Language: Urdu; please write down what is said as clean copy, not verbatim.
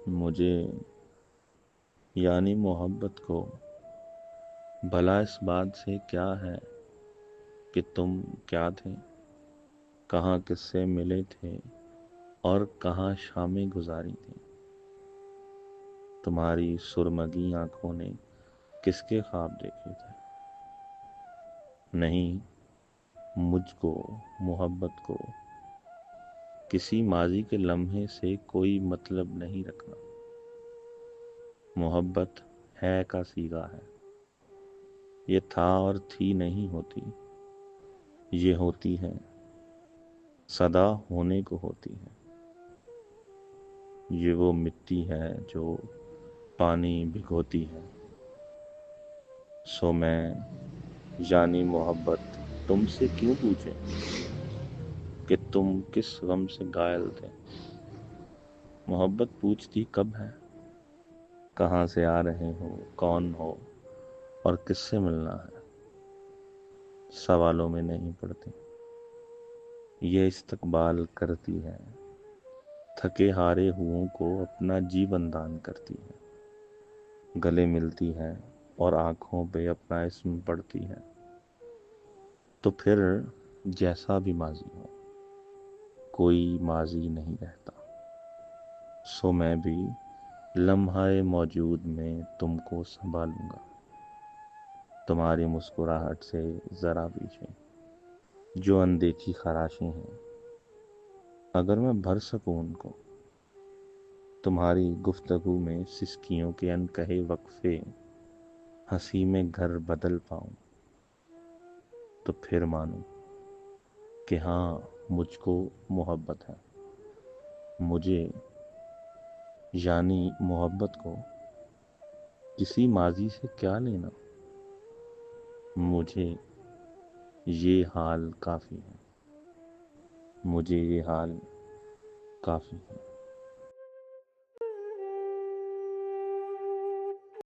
مجھے یعنی محبت کو بھلا اس بات سے کیا ہے کہ تم کیا تھے، کہاں کس سے ملے تھے اور کہاں شامیں گزاری تھیں؟ تمہاری سرمگی آنکھوں نے کس کے خواب دیکھے تھے؟ نہیں، مجھ کو محبت کو کسی ماضی کے لمحے سے کوئی مطلب نہیں رکھنا۔ محبت ہے کا صیغہ ہے، یہ تھا اور تھی نہیں ہوتی، یہ ہوتی ہے، صدا ہونے کو ہوتی ہے۔ یہ وہ مٹی ہے جو پانی بھگوتی ہے۔ سو میں یعنی محبت تم سے کیوں پوچھے کہ تم کس غم سے غائل تھے؟ محبت پوچھتی کب ہے، کہاں سے آ رہے ہو، کون ہو اور کس سے ملنا ہے؟ سوالوں میں نہیں پڑتی، یہ استقبال کرتی ہے، تھکے ہارے ہوں کو اپنا جیون دان کرتی ہے، گلے ملتی ہے اور آنکھوں پہ اپنا اسم پڑھتی ہے۔ تو پھر جیسا بھی ماضی ہو، کوئی ماضی نہیں رہتا، سو میں بھی لمحہ موجود میں تم کو سنبھالوں گا، تمہاری مسکراہٹ سے ذرا پیچھے جو اندیکھی خراشیں ہیں، اگر میں بھر سکوں ان کو، تمہاری گفتگو میں سسکیوں کے انکہے وقفے ہنسی میں گھر بدل پاؤں، تو پھر مانوں کہ ہاں مجھ کو محبت ہے۔ مجھے یعنی محبت کو کسی ماضی سے کیا لینا، مجھے یہ حال کافی ہے، مجھے یہ حال کافی ہے۔